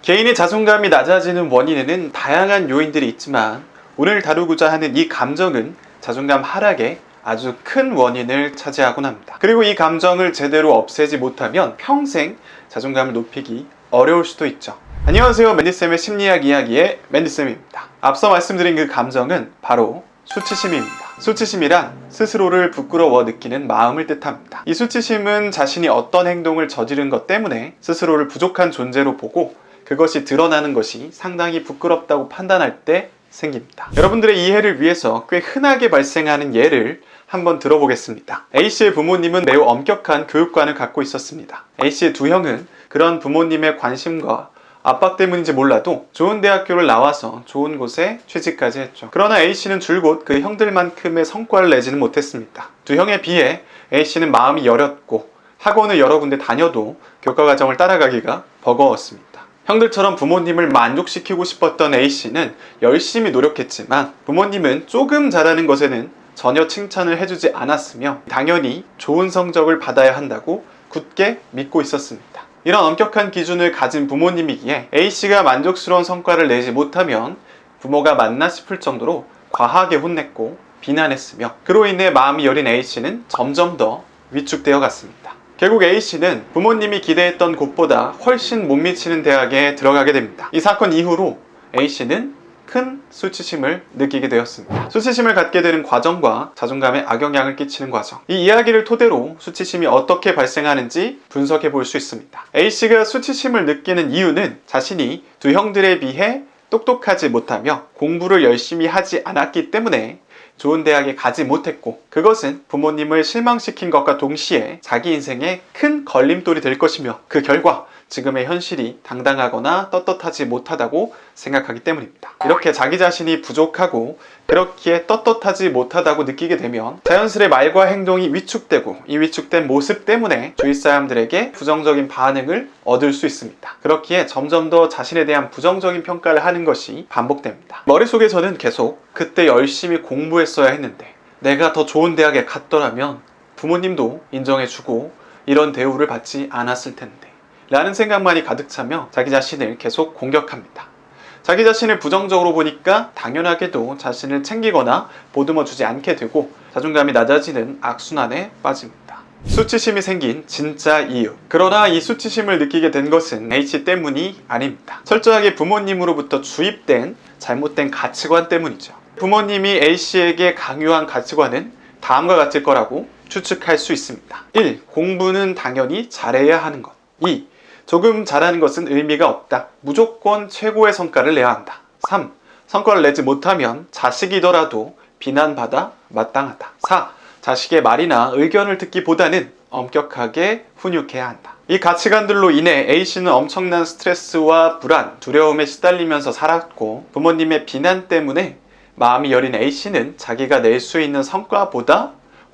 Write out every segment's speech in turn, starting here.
개인의 자존감이 낮아지는 원인에는 다양한 요인들이 있지만 오늘 다루고자 하는 이 감정은 자존감 하락의 아주 큰 원인을 차지하곤 합니다. 그리고 이 감정을 제대로 없애지 못하면 평생 자존감을 높이기 어려울 수도 있죠. 안녕하세요. 맨디쌤의 심리학 이야기의 맨디쌤입니다. 앞서 말씀드린 그 감정은 바로 수치심입니다. 수치심이란 스스로를 부끄러워 느끼는 마음을 뜻합니다. 이 수치심은 자신이 어떤 행동을 저지른 것 때문에 스스로를 부족한 존재로 보고 그것이 드러나는 것이 상당히 부끄럽다고 판단할 때 생깁니다. 여러분들의 이해를 위해서 꽤 흔하게 발생하는 예를 한번 들어보겠습니다. A씨의 부모님은 매우 엄격한 교육관을 갖고 있었습니다. A씨의 두 형은 그런 부모님의 관심과 압박 때문인지 몰라도 좋은 대학교를 나와서 좋은 곳에 취직까지 했죠. 그러나 A씨는 줄곧 그 형들만큼의 성과를 내지는 못했습니다. 두 형에 비해 A씨는 마음이 여렸고 학원을 여러 군데 다녀도 교과과정을 따라가기가 버거웠습니다. 형들처럼 부모님을 만족시키고 싶었던 A씨는 열심히 노력했지만 부모님은 조금 잘하는 것에는 전혀 칭찬을 해주지 않았으며 당연히 좋은 성적을 받아야 한다고 굳게 믿고 있었습니다. 이런 엄격한 기준을 가진 부모님이기에 A씨가 만족스러운 성과를 내지 못하면 부모가 맞나 싶을 정도로 과하게 혼냈고 비난했으며 그로 인해 마음이 여린 A씨는 점점 더 위축되어 갔습니다. 결국 A씨는 부모님이 기대했던 곳보다 훨씬 못 미치는 대학에 들어가게 됩니다. 이 사건 이후로 A씨는 큰 수치심을 느끼게 되었습니다. 수치심을 갖게 되는 과정과 자존감에 악영향을 끼치는 과정. 이 이야기를 토대로 수치심이 어떻게 발생하는지 분석해 볼 수 있습니다. A씨가 수치심을 느끼는 이유는 자신이 두 형들에 비해 똑똑하지 못하며 공부를 열심히 하지 않았기 때문에 좋은 대학에 가지 못했고 그것은 부모님을 실망시킨 것과 동시에 자기 인생에 큰 걸림돌이 될 것이며 그 결과 지금의 현실이 당당하거나 떳떳하지 못하다고 생각하기 때문입니다. 이렇게 자기 자신이 부족하고 그렇기에 떳떳하지 못하다고 느끼게 되면 자연스레 말과 행동이 위축되고 이 위축된 모습 때문에 주위 사람들에게 부정적인 반응을 얻을 수 있습니다. 그렇기에 점점 더 자신에 대한 부정적인 평가를 하는 것이 반복됩니다. 머릿속에서는 계속 그때 열심히 공부했어야 했는데 내가 더 좋은 대학에 갔더라면 부모님도 인정해주고 이런 대우를 받지 않았을 텐데 라는 생각만이 가득 차며 자기 자신을 계속 공격합니다. 자기 자신을 부정적으로 보니까 당연하게도 자신을 챙기거나 보듬어주지 않게 되고 자존감이 낮아지는 악순환에 빠집니다. 수치심이 생긴 진짜 이유. 그러나 이 수치심을 느끼게 된 것은 A씨 때문이 아닙니다. 철저하게 부모님으로부터 주입된 잘못된 가치관 때문이죠. 부모님이 A씨에게 강요한 가치관은 다음과 같을 거라고 추측할 수 있습니다. 1. 공부는 당연히 잘해야 하는 것. 2. 조금 잘하는 것은 의미가 없다. 무조건 최고의 성과를 내야 한다. 3. 성과를 내지 못하면 자식이더라도 비난받아 마땅하다. 4. 자식의 말이나 의견을 듣기보다는 엄격하게 훈육해야 한다. 이 가치관들로 인해 A씨는 엄청난 스트레스와 불안, 두려움에 시달리면서 살았고 부모님의 비난 때문에 마음이 여린 A씨는 자기가 낼 수 있는 성과보다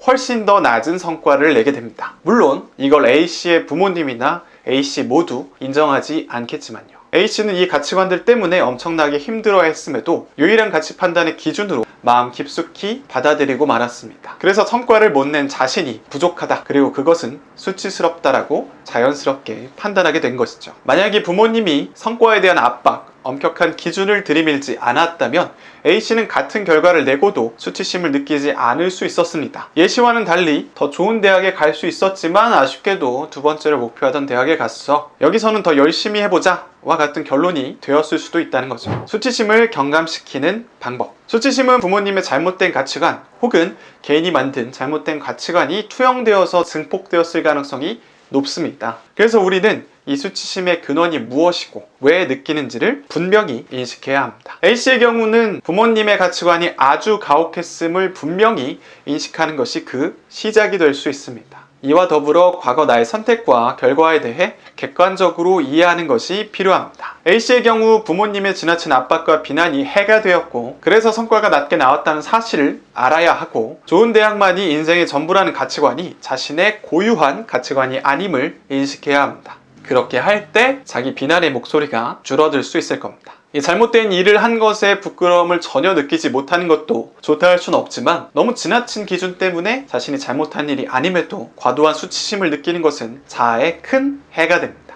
훨씬 더 낮은 성과를 내게 됩니다. 물론 이걸 A씨의 부모님이나 A씨 모두 인정하지 않겠지만요. A씨는 이 가치관들 때문에 엄청나게 힘들어했음에도 유일한 가치 판단의 기준으로 마음 깊숙이 받아들이고 말았습니다. 그래서 성과를 못 낸 자신이 부족하다, 그리고 그것은 수치스럽다라고 자연스럽게 판단하게 된 것이죠. 만약에 부모님이 성과에 대한 압박, 엄격한 기준을 들이밀지 않았다면 A씨는 같은 결과를 내고도 수치심을 느끼지 않을 수 있었습니다. 예시와는 달리 더 좋은 대학에 갈 수 있었지만 아쉽게도 두 번째로 목표하던 대학에 갔어. 여기서는 더 열심히 해보자 와 같은 결론이 되었을 수도 있다는 거죠. 수치심을 경감시키는 방법. 수치심은 부모님의 잘못된 가치관 혹은 개인이 만든 잘못된 가치관이 투영되어서 증폭되었을 가능성이 높습니다. 그래서 우리는 이 수치심의 근원이 무엇이고 왜 느끼는지를 분명히 인식해야 합니다. A씨의 경우는 부모님의 가치관이 아주 가혹했음을 분명히 인식하는 것이 그 시작이 될 수 있습니다. 이와 더불어 과거 나의 선택과 결과에 대해 객관적으로 이해하는 것이 필요합니다. A씨의 경우 부모님의 지나친 압박과 비난이 해가 되었고 그래서 성과가 낮게 나왔다는 사실을 알아야 하고 좋은 대학만이 인생의 전부라는 가치관이 자신의 고유한 가치관이 아님을 인식해야 합니다. 그렇게 할 때 자기 비난의 목소리가 줄어들 수 있을 겁니다. 이 잘못된 일을 한 것에 부끄러움을 전혀 느끼지 못하는 것도 좋다 할 수는 없지만 너무 지나친 기준 때문에 자신이 잘못한 일이 아님에도 과도한 수치심을 느끼는 것은 자아에 큰 해가 됩니다.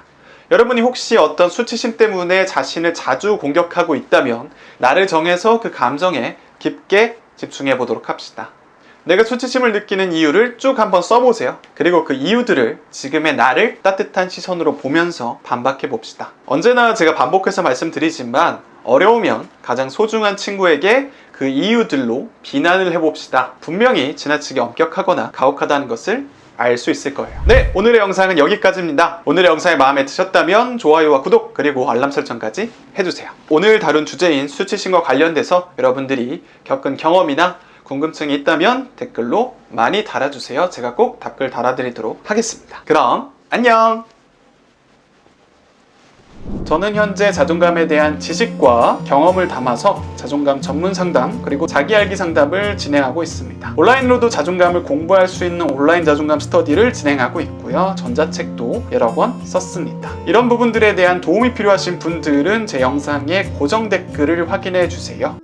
여러분이 혹시 어떤 수치심 때문에 자신을 자주 공격하고 있다면 나를 정해서 그 감정에 깊게 집중해 보도록 합시다. 내가 수치심을 느끼는 이유를 쭉 한번 써보세요. 그리고 그 이유들을 지금의 나를 따뜻한 시선으로 보면서 반박해 봅시다. 언제나 제가 반복해서 말씀드리지만 어려우면 가장 소중한 친구에게 그 이유들로 비난을 해봅시다. 분명히 지나치게 엄격하거나 가혹하다는 것을 알 수 있을 거예요. 네, 오늘의 영상은 여기까지입니다. 오늘의 영상이 마음에 드셨다면 좋아요와 구독 그리고 알람 설정까지 해주세요. 오늘 다룬 주제인 수치심과 관련돼서 여러분들이 겪은 경험이나 궁금증이 있다면 댓글로 많이 달아주세요. 제가 꼭 답글 달아드리도록 하겠습니다. 그럼 안녕! 저는 현재 자존감에 대한 지식과 경험을 담아서 자존감 전문 상담 그리고 자기알기 상담을 진행하고 있습니다. 온라인으로도 자존감을 공부할 수 있는 온라인 자존감 스터디를 진행하고 있고요. 전자책도 여러 권 썼습니다. 이런 부분들에 대한 도움이 필요하신 분들은 제 영상의 고정 댓글을 확인해 주세요.